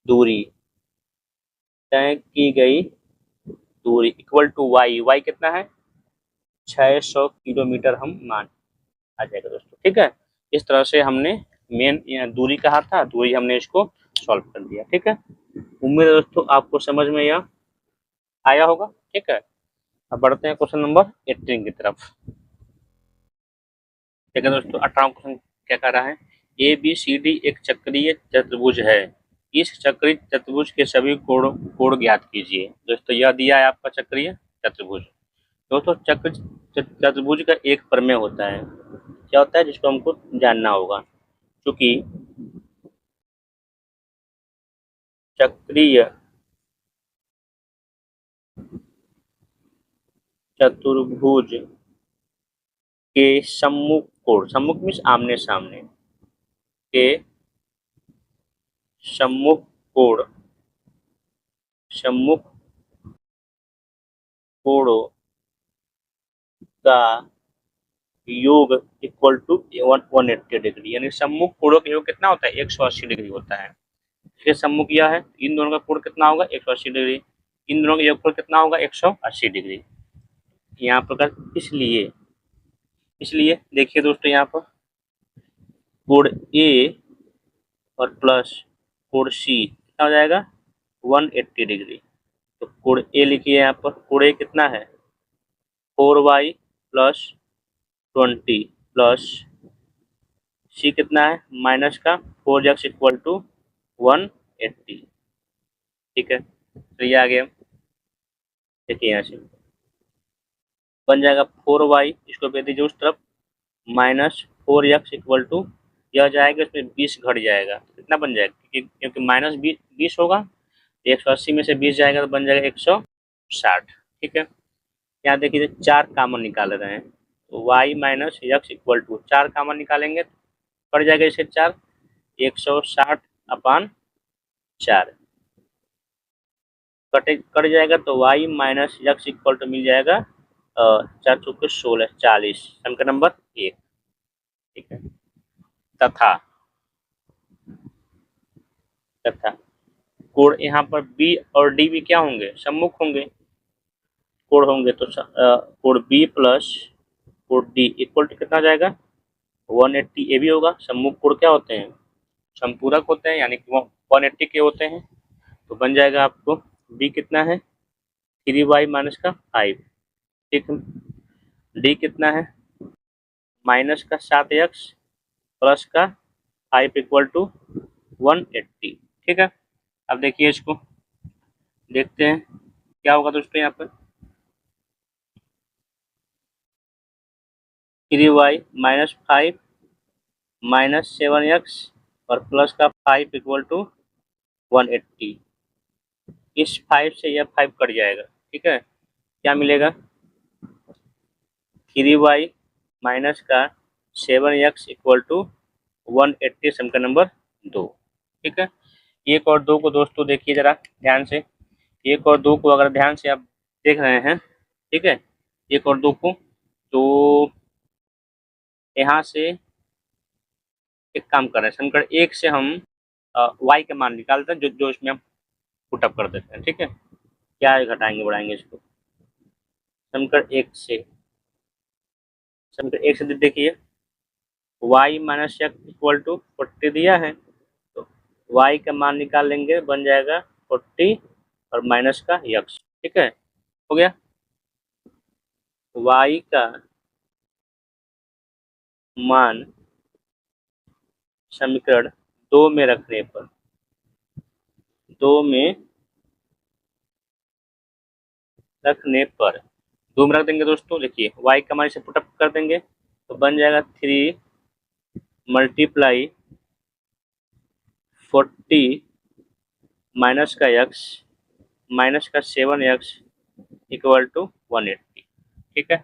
दूरी, तय की गई दूरी इक्वल टू वाई, वाई कितना है 600 किलोमीटर हम मान आ जाएगा दोस्तों। ठीक है, इस तरह से हमने मेन दूरी कहा था, दूरी हमने इसको सॉल्व कर दिया। ठीक है, उम्मीद है दोस्तों आपको समझ में यह आया होगा। ठीक है, अब बढ़ते हैं क्वेश्चन नंबर 18 की तरफ। ठीक है दोस्तों, 18वां क्वेश्चन क्या कह रहा है, ए बी सी डी एक चक्रीय चतुर्भुज है, इस चक्रीय चतुर्भुज के सभी कोण ज्ञात कीजिए। दोस्तों यह दिया है आपका चक्रीय चतुर्भुज। दोस्तों चतुर्भुज का एक प्रमेय होता है, क्या होता है जिसको हमको जानना होगा, क्योंकि चक्रीय चतुर्भुज के सम्मुख कोण, सम्मुख मीन्स आमने सामने, के सम्मुख कोणों का योग इक्वल टू 180 डिग्री, यानी सम्मुख कोणों का योग कितना होता है 180 डिग्री होता है। इसके सम्मुख यह है, इन दोनों का कोण कितना होगा 180 डिग्री, इन दोनों का योगफल कितना होगा 180 डिग्री। यहाँ पर इसलिए इसलिए देखिए दोस्तों, यहाँ पर कोण ए और प्लस कोण सी कितना हो जाएगा 180 डिग्री। तो कोण ए लिखिए, यहाँ पर कोण ए कितना है 4y प्लस 20 प्लस सी कितना है माइनस का 4x इक्वल टू 180। ठीक है। तो ये आ गया, देखिए यहाँ से बन जाएगा 4y, इसको भेज दीजिए उस तरफ, -4x इक्वल टू, यह जाएगा इसमें 20 घट जाएगा, कितना बन जाएगा, क्योंकि -20 होगा, 180 में से 20 जाएगा तो बन जाएगा 160। ठीक है, यहाँ देखिए 4 कामन निकाल रहे हैं, तो y minus x equal to 4 common निकालेंगे तो पड़ जाएगा इसे 4, 160/4 कट जाएगा, तो y minus x equal to मिल जाएगा 4 चौके 16, 40, समीकरण नंबर 1। ठीक है, तथा तथा कोण यहाँ पर बी और डी भी क्या होंगे, सम्मुख होंगे, कोण होंगे, तो कोण बी प्लस कोण डी इक्वल टू कितना जाएगा, 180। ये भी होगा, सम्मुख कोण क्या होते हैं, संपूरक होते हैं, यानी कि 180 के होते हैं, तो बन जाएगा आपको बी कितना है 3y माइनस का 5। ठीक है, डी कितना है माइनस का 7x प्लस का 5 इक्वल टू 180। ठीक है, अब देखिए इसको देखते हैं क्या होगा दोस्तों, यहाँ पर 3y माइनस 5 माइनस 7x और प्लस का 5 इक्वल टू 180। इस 5 से यह 5 कट जाएगा। ठीक है, क्या मिलेगा 3y माइनस का 7x इक्वल टू 180, समीकरण नंबर 2। ठीक है, 1 और 2 को दोस्तों देखिए जरा ध्यान से, 1 और 2 को अगर ध्यान से आप देख रहे हैं, ठीक है, 1 और 2 को, तो यहाँ से एक काम कर रहे हैं, समीकरण 1 से हम y का मान निकालते हैं, जो इसमें हम पुटअप कर देते हैं। ठीक है, क्या घटाएंगे बढ़ाएंगे इसको, समीकरण 1 से, समीकरण 1 से देखिए y minus x equal to 40 दिया है, तो y का मान निकाल लेंगे, बन जाएगा 40 और माइनस का x। ठीक है, हो गया, y का मान समीकरण 2 में रखने पर, 2 में रख देंगे दोस्तों, देखिए y का मान इसे पुटअप कर देंगे तो बन जाएगा 3 मल्टीप्लाई 40 माइनस का x माइनस का 7x इक्वल टू 180। ठीक है,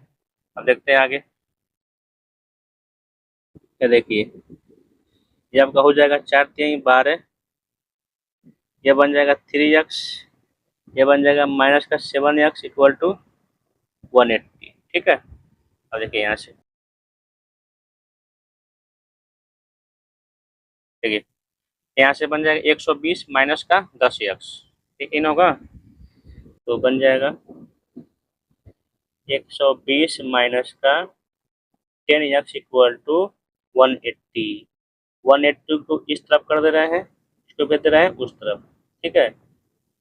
अब देखते हैं आगे, ये देखिए ये आपका हो जाएगा 4×3=12, यह बन जाएगा 3x, यह बन जाएगा माइनस का 7x इक्वल टू 180। ठीक है, अब देखिए यहाँ से देखिए यहाँ से बन जाएगा 120 माइनस का 10x, ठीक इन होगा, तो बन जाएगा 120 माइनस का 10x इक्वल टू 180। 180 को इस तरफ कर दे रहे हैं, इसको भेज दे रहे हैं उस तरफ। ठीक है,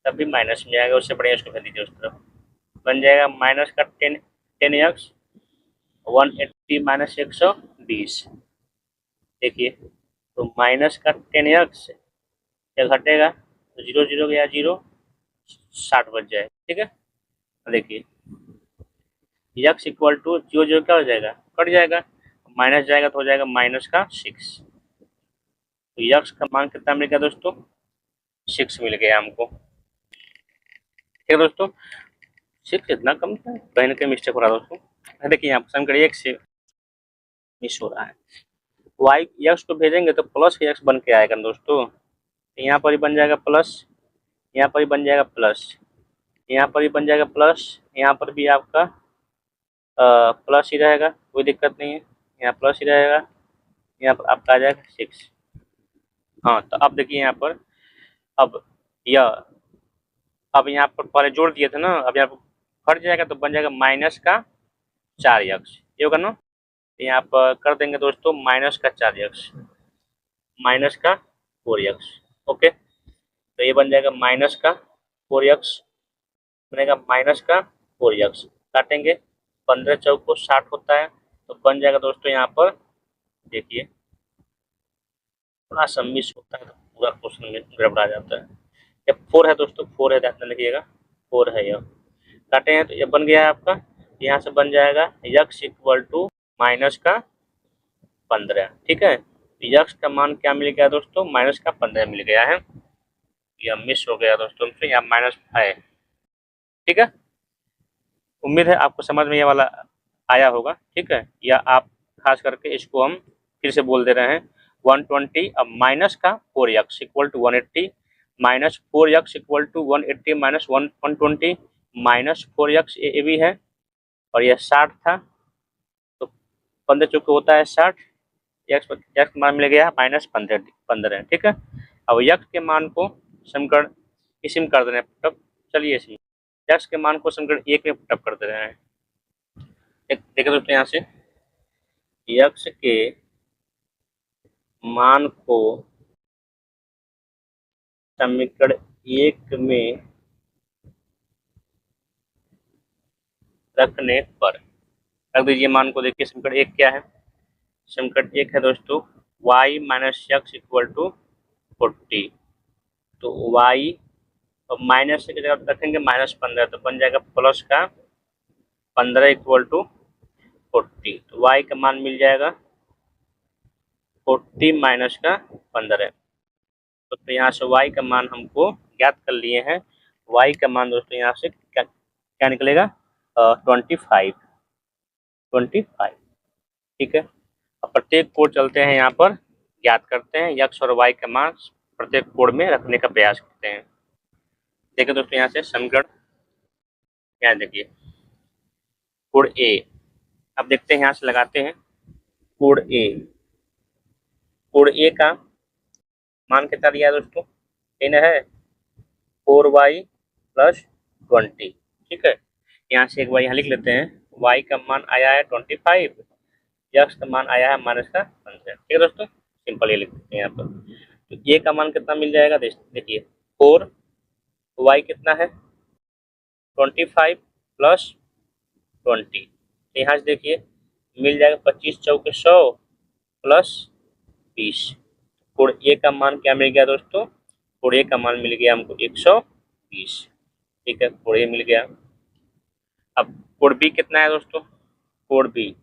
तब भी माइनस में जाएगा, उससे बढ़िया इसको भेज दीजिए उस तरफ, बन जाएगा माइनस का 10x 180 माइनस 120। देखिए तो माइनस का 10x क्या घटेगा, तो 0 0 गया 0, 60 बच जाए। ठीक है, देखिए x इक्वल टू 0 0 क्या हो जाएगा, कट जाएगा, माइनस जाएगा तो हो जाएगा माइनस का 6। तो x का मान कितना मिल गया दोस्तों, 6 मिल गया हमको। ठीक है दोस्तों, 6 इतना कम था, कहीं ना कहीं मिस्टेक हो रहा है दोस्तों। देखिए यहाँ पर समीकरण 1 से मिस हो रहा है, y x को भेजेंगे तो प्लस एक्स बन के आएगा दोस्तों, यहाँ पर ही बन जाएगा प्लस, यहाँ पर ही बन जाएगा प्लस, यहाँ पर ही बन जाएगा प्लस, यहाँ पर भी आपका प्लस ही रहेगा, कोई दिक्कत नहीं है, यहाँ प्लस ही रहेगा, यहाँ पर आपका आ जाएगा 6। हाँ, तो अब देखिए यहाँ पर, अब यह अब यहाँ पर पहले जोड़ दिए थे ना, अब यहाँ पर हट जाएगा तो बन जाएगा माइनस का 4x, ये होगा ना, तो यहाँ पर कर देंगे दोस्तों माइनस का 4x माइनस का 4x। ओके, तो ये बन जाएगा माइनस का 4x, बनेगा माइनस का 4x, काटेंगे 15 चौको 60 होता है, तो बन जाएगा दोस्तों यहाँ पर, देखिए थोड़ा सा मिस होता है तो पूरा क्वेश्चन में गड़बड़ा जाता है। जब 4 है दोस्तों, 4 है, ध्यान रखिएगा 4 है यह। काटे हैं तो ये बन गया है आपका, यहाँ से बन जाएगा यक्स इक्वल टू माइनस का 15। ठीक है, यक्स का मान क्या मिल गया दोस्तों, माइनस का 15 मिल गया है। यह मिस हो गया दोस्तों हमसे, यहाँ माइनस है। ठीक है, उम्मीद है आपको समझ में ये वाला आया होगा। ठीक है, या आप खास करके इसको हम फिर से बोल दे रहे हैं 120 अब माइनस का 4x equal to 180 minus 4x equal to 180 minus 120 minus 4x ये भी है, और यह 60 था, तो 15 चूँकि होता है 60, एक्स मान मिल गया माइनस 15। ठीक है, अब यक्स के मान को समीकरण इसी में कर दे रहे हैं पुटअप। चलिए इसमें यक्स के मान को समीकरण 1 में पुटअप कर दे रहे हैं। देखिए दोस्तों, यहाँ से यक्स के मान को समीकरण 1 में रखने पर रख दीजिए मान को। देखिए समीकरण 1 क्या है, समीकरण 1 है दोस्तों y minus x equal to 40। तो y और माइनस की जगह रखेंगे -15, तो बन जाएगा प्लस का 15 इक्वल टू 40। तो y का मान मिल जाएगा 40 माइनस का 15। तो यहाँ से y का मान हमको ज्ञात कर लिए हैं। y का मान दोस्तों यहाँ से क्या निकलेगा 25। ठीक है, अब प्रत्येक कोड चलते हैं यहाँ पर, ज्ञात करते हैं x और y का मान प्रत्येक कोड में रखने का प्रयास करते हैं। देखिए दोस्तों, यहाँ से समीकरण यहाँ देखिए कोड ए, अब देखते हैं यहाँ से लगाते हैं कोड ए का मान कितना दिया है दोस्तों, इन है 4y प्लस 20। ठीक है, यहाँ से एक बार यहाँ लिख लेते हैं, y का मान आया है 25, x का मान आया है माइनस का 15। ठीक है दोस्तों, सिंपल ये लिख देते हैं यहाँ पर। तो a का मान कितना मिल जाएगा, देखिए 4, y कितना है 25 प्लस 20। तो यहाँ से देखिए मिल जाएगा 25 चौके 100 प्लस 20। कोड ए का मान क्या मिल गया दोस्तों, कोड ए का मान मिल गया हमको 120। ठीक है, कोड ए मिल गया। अब कोड बी कितना है दोस्तों, कोड बी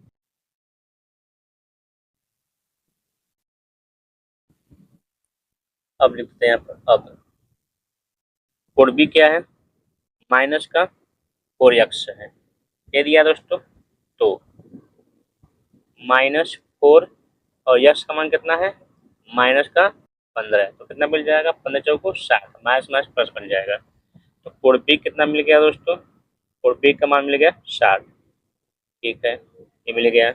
अब लिखते हैं यहाँ पर। अब कोड बी क्या है, माइनस का 4x है, ये दिया दोस्तों। तो -4 और यक्स का मान कितना है माइनस का 15, तो कितना मिल जाएगा 15 चौको 60, माइनस माइनस प्लस बन जाएगा। तो कोड बी कितना मिल गया दोस्तों, कोड बी का मान मिल गया 60। ठीक है, ये मिल गया।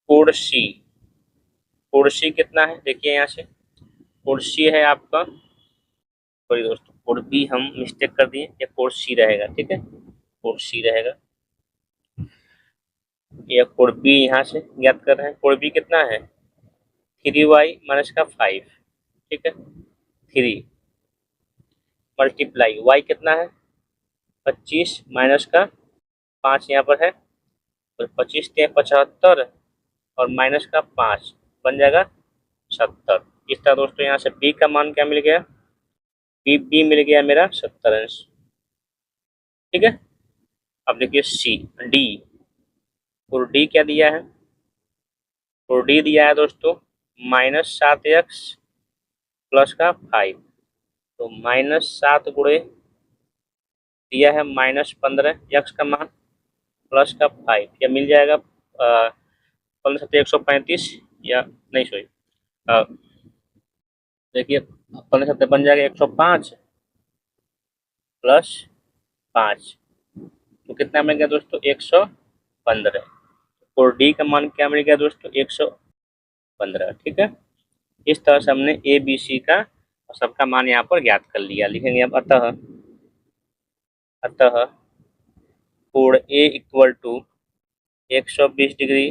कोड सी कितना है, देखिए यहाँ से कोड सी है आपका, सॉरी दोस्तों कोड बी हम मिस्टेक कर दिए, ये कोड सी रहेगा। ठीक है, कोड सी रहेगा, ये कोड बी यहाँ से ज्ञात कर रहे हैं। कोड बी कितना है 3y माइनस का 5। ठीक है, 3 मल्टीप्लाई y कितना है 25 माइनस का 5 यहाँ पर है, और 25 के 75 और माइनस का 5 बन जाएगा 70। इस तरह दोस्तों यहाँ से b का मान क्या मिल गया, बी मिल गया मेरा 70 अंश। ठीक है, अब देखिए सी डी, और डी क्या दिया है, और डी दिया है दोस्तों -7x प्लस का 5। तो -7 गुणे दिया है -15 x का मान प्लस का 5, या मिल जाएगा 15 135, या नहीं सॉरी देखिए 15 बन जाएगा 105 प्लस 5, तो कितना मिल गया दोस्तों 115। और डी का मान क्या मिल गया दोस्तों 115। ठीक है, इस तरह से हमने ए बी सी का सबका मान यहाँ पर ज्ञात कर लिया। लिखेंगे अब अतः कोण ए इक्वल टू 120 डिग्री,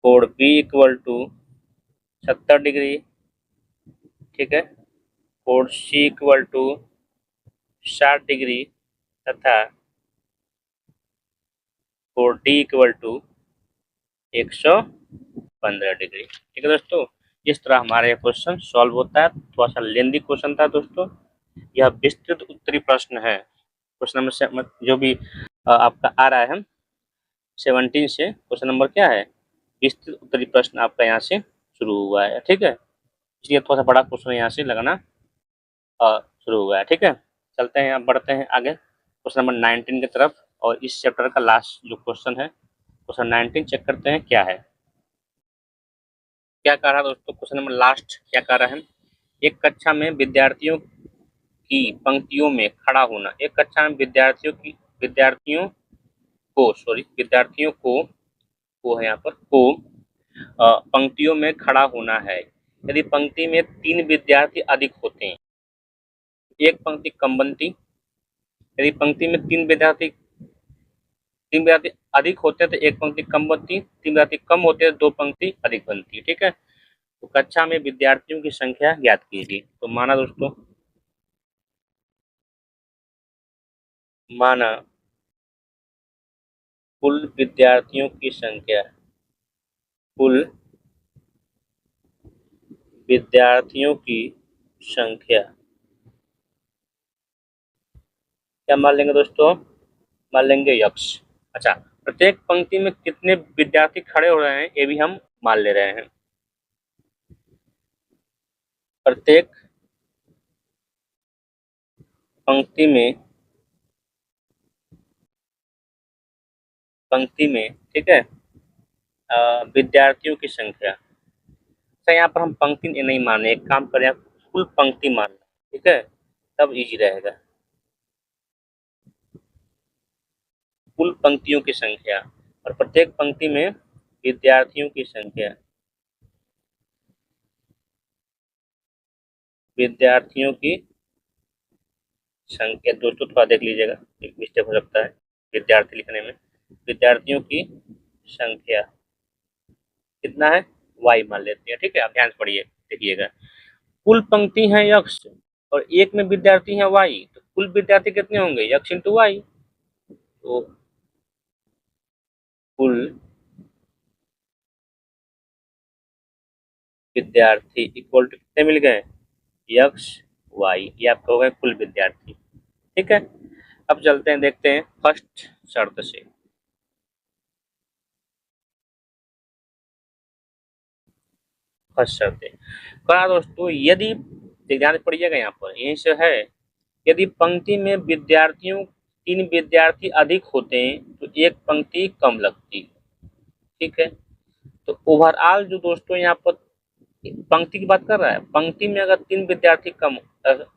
कोण बी इक्वल टू 70 डिग्री। ठीक है, कोण सी इक्वल टू 60 डिग्री तथा कोण डी इक्वल टू 115 डिग्री। ठीक है दोस्तों, इस तरह हमारा ये क्वेश्चन सॉल्व होता है। थोड़ा सा लेंदी क्वेश्चन था दोस्तों। यह विस्तृत उत्तरी प्रश्न है। क्वेश्चन नंबर जो भी आपका आ रहा है 17 से, क्वेश्चन नंबर क्या है, विस्तृत उत्तरी प्रश्न आपका यहाँ से शुरू हुआ है। ठीक है, इसलिए थोड़ा सा बड़ा क्वेश्चन यहाँ से लगाना शुरू हुआ है। ठीक है, चलते हैं, अब बढ़ते हैं आगे क्वेश्चन नंबर 19 की तरफ। और इस चैप्टर का लास्ट जो क्वेश्चन है क्वेश्चन 19 चेक करते हैं क्या है। क्या कह रहा है दोस्तों, क्वेश्चन नंबर लास्ट क्या कह रहा है, एक कक्षा में विद्यार्थियों की पंक्तियों में खड़ा होना। एक कक्षा में विद्यार्थियों को है यहाँ पर को पंक्तियों में खड़ा होना है। यदि पंक्ति में 3 विद्यार्थी अधिक होते हैं, एक पंक्ति कम बनती। यदि पंक्ति में 3 विद्यार्थी अधिक होते हैं तो एक पंक्ति कम बनती, 3 विद्यार्थी कम होते हैं 2 पंक्ति अधिक बनती। ठीक है, तो कक्षा में विद्यार्थियों की संख्या ज्ञात कीजिए। तो माना दोस्तों, माना कुल विद्यार्थियों की संख्या, कुल विद्यार्थियों की संख्या क्या मान लेंगे दोस्तों, मान लेंगे यक्ष। अच्छा, प्रत्येक पंक्ति में कितने विद्यार्थी खड़े हो रहे हैं ये भी हम मान ले रहे हैं। प्रत्येक पंक्ति में ठीक है विद्यार्थियों की संख्या। अच्छा, यहाँ पर हम पंक्ति नहीं माने, एक काम करें कुल पंक्ति मान लें। ठीक है, तब इजी रहेगा। कुल पंक्तियों की संख्या और प्रत्येक पंक्ति में विद्यार्थियों की संख्या, विद्यार्थियों की संख्या दोस्तों थोड़ा देख लीजिएगा, एक मिस्टेक हो सकता है विद्यार्थी लिखने में। विद्यार्थियों की संख्या कितना है, वाई मान लेते हैं। ठीक है, आप ध्यान से पढ़िए, देखिएगा। कुल पंक्ति है यक्ष और एक में विद्यार्थी है वाई, तो कुल विद्यार्थी कितने होंगे, यक्ष इंटू वाई। तो कुल विद्यार्थी इक्वल टू कितने मिल गए, यक्ष वाई, ये आपका हो गए कुल विद्यार्थी। ठीक है, अब चलते हैं, देखते हैं फर्स्ट शर्त से। फर्स्ट शर्त है कहा दोस्तों, यदि ध्यान से पढ़िएगा, यहाँ पर यहीं से है, यदि पंक्ति में 3 विद्यार्थी अधिक होते हैं तो एक पंक्ति कम लगती। ठीक है, तो ओवरऑल जो दोस्तों यहाँ पर पंक्ति की बात कर रहा है, पंक्ति में अगर 3 विद्यार्थी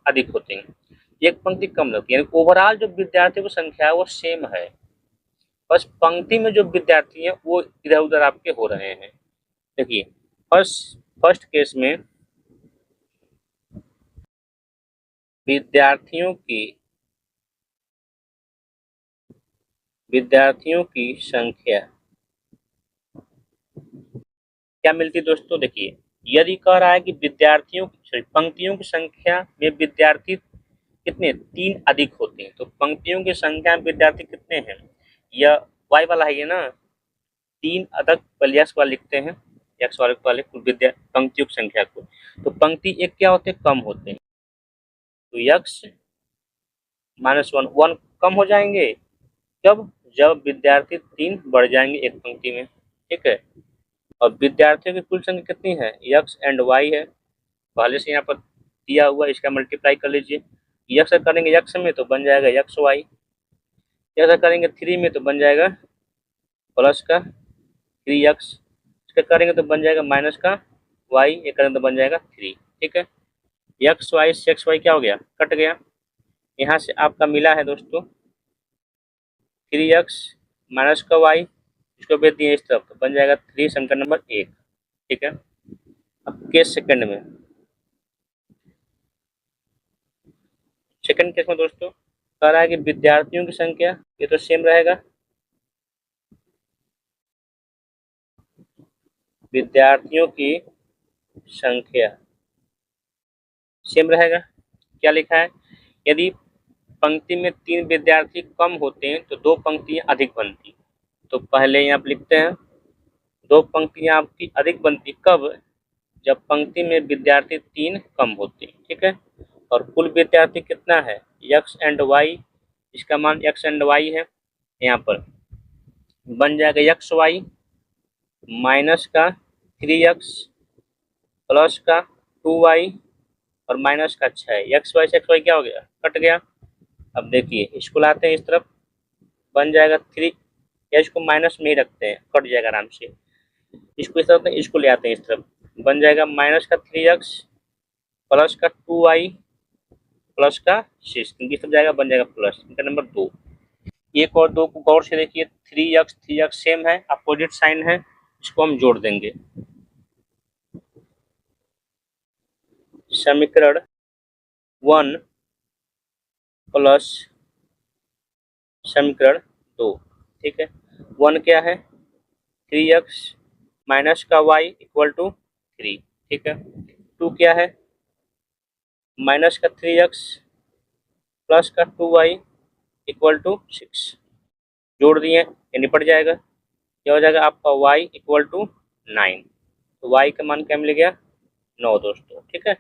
अधिक होते हैं, एक पंक्ति कम लगती है, यानी ओवरऑल जो विद्यार्थियों की संख्या है वो सेम है, बस पंक्ति में जो विद्यार्थी हैं वो इधर उधर आपके हो रहे हैं। देखिए, फर्स्ट केस में विद्यार्थियों की संख्या क्या मिलती दोस्तों, देखिए यदि कह रहा है कि पंक्तियों की संख्या में विद्यार्थी कितने 3 अधिक होते हैं, तो पंक्तियों की संख्या में विद्यार्थी कितने हैं, यह वाई वाला है ये ना, 3 अधिक पहले यक्स वाला लिखते हैं, यक्स वाले पंक्तियों की संख्या को, तो पंक्ति एक क्या होते हैं, कम होते हैं, तो यक्स -1 कम हो जाएंगे कब, जब विद्यार्थी 3 बढ़ जाएंगे एक पंक्ति में। ठीक है, और विद्यार्थियों की कुल संख्या कितनी है, यक्स एंड वाई है, पहले से यहाँ पर दिया हुआ, इसका मल्टीप्लाई कर लीजिए। यक्स करेंगे यक्स में तो बन जाएगा यक्स वाई, यक्स करेंगे 3 में तो बन जाएगा प्लस का 3x, इसका करेंगे तो बन जाएगा माइनस का y, ये करेंगे तो बन जाएगा 3। ठीक है, एक्स वाई से एक्स वाई क्या हो गया, कट गया। यहाँ से आपका मिला है दोस्तों 3x माइनस का y, इसको भेज दिए इस तरफ तो बन जाएगा 3, समीकरण नंबर 1। ठीक है, अब केस सेकंड में, सेकंड केस में दोस्तों कह रहा है कि विद्यार्थियों की संख्या, ये तो सेम रहेगा, विद्यार्थियों की संख्या सेम रहेगा। क्या लिखा है, यदि पंक्ति में 3 विद्यार्थी कम होते हैं तो 2 पंक्तियां अधिक बनती। तो पहले यहाँ पर लिखते हैं 2 पंक्तियां आपकी अधिक बनती कब, जब पंक्ति में विद्यार्थी 3 कम होते हैं, ठीक है। और कुल विद्यार्थी कितना है, x एंड y, इसका मान x एंड y है। यहाँ पर बन जाएगा एक्स वाई माइनस का 3x प्लस का 2y और माइनस का 6। एक्स वाई से एक्स वाई क्या हो गया, कट गया। अब देखिए इसको लाते हैं इस तरफ, बन जाएगा 3, या इसको माइनस में ही रखते हैं, कट जाएगा आराम से। इसको इस तरफ, इसको ले आते हैं इस तरफ, बन जाएगा माइनस का 3x प्लस का 2y प्लस का 6, क्योंकि सब जाएगा, बन जाएगा प्लस। इनका नंबर 2। एक और 2 को गौर से देखिए, 3x सेम है, अपोजिट साइन है, इसको हम जोड़ देंगे। समीकरण 1 प्लस समीकरण 2, ठीक है। 1 क्या है, 3x माइनस का y इक्वल टू 3, ठीक है। 2 क्या है, माइनस का 3x प्लस का 2y इक्वल टू 6, जोड़ दिए, ये निपट जाएगा। क्या हो जाएगा आपका y इक्वल टू 9। तो y का मान क्या मिल गया, 9 दोस्तों, ठीक है।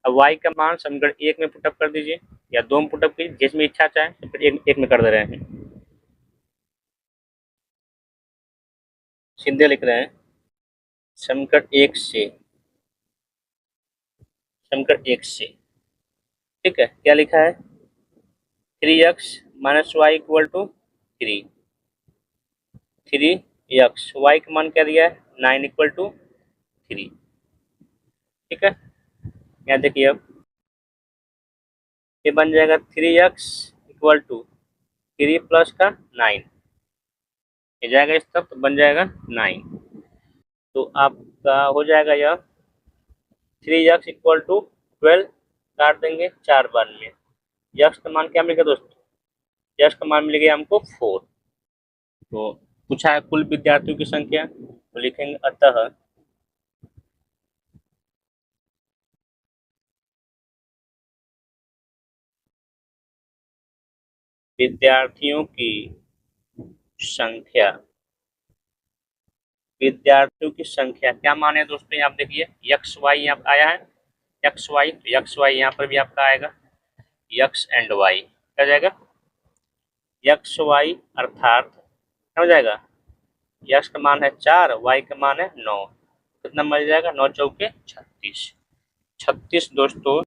अब y का मान समीकरण 1 में पुटअप कर दीजिए, या 2 में पुटअप कीजिए, जिसमें इच्छा चाहे, तो फिर एक में कर दे रहे हैं, सीधे लिख रहे हैं। समीकरण 1 से, समीकरण 1 से, ठीक है, क्या लिखा है, 3x minus y equal to 3, 3x, y का मान क्या दिया है, 9 इक्वल टू 3, ठीक है। यहाँ देखिए अब ये बन जाएगा 3x इक्वल टू 3 प्लस का 9, ये जाएगा इस तरफ तो बन जाएगा 9। तो आपका हो जाएगा यह 3x इक्वल टू 12, काट देंगे 4 बार में। यक्स का मान क्या मिल गया दोस्तों, यक्स का मान मिल गया हमको 4। तो पूछा है कुल विद्यार्थियों की संख्या, तो लिखेंगे अतः विद्यार्थियों की संख्या, विद्यार्थियों की संख्या क्या मान है दोस्तों, यहाँ आप देखिए एक्स वाई यहाँ आया है, एक्स वाई, तो एक्स वाई यहाँ पर भी आपका आएगा, एक्स एंड वाई क्या जाएगा, एक्स वाई अर्थात क्या हो जाएगा, एक्स का मान है 4, वाई का मान है 9, कितना मिल जाएगा, 9 चौके 36, 36 दोस्तों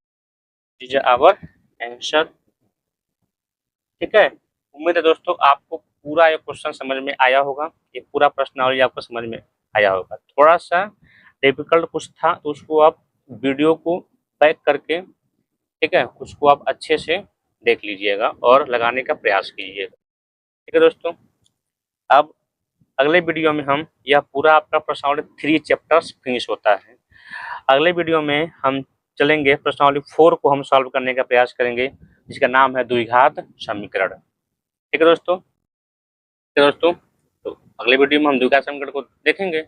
इज आवर आंसर, ठीक है। उम्मीद है दोस्तों आपको पूरा ये क्वेश्चन समझ में आया होगा, ये पूरा प्रश्नावली आपको समझ में आया होगा। थोड़ा सा डिफिकल्ट कुछ था, तो उसको आप वीडियो को बैक करके, ठीक है, उसको आप अच्छे से देख लीजिएगा और लगाने का प्रयास कीजिएगा, ठीक है दोस्तों। अब अगले वीडियो में हम, यह पूरा आपका प्रश्नावली 3 चैप्टर्स फिनिश होता है। अगले वीडियो में हम चलेंगे प्रश्नावली 4 को हम सॉल्व करने का प्रयास करेंगे, जिसका नाम है द्विघात समीकरण, ठीक है दोस्तों। ठीक है दोस्तों, तो अगले वीडियो में हम द्विघात समीकरण को देखेंगे।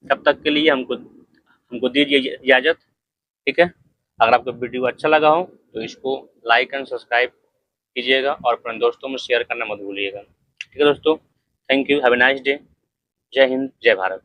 तब तक के लिए हमको दीजिए इजाज़त, ठीक है। अगर आपको वीडियो अच्छा लगा हो तो इसको लाइक एंड सब्सक्राइब कीजिएगा और अपने दोस्तों में शेयर करना मत भूलिएगा, ठीक है दोस्तों। Thank you, have a nice day. जय हिंद, जय भारत।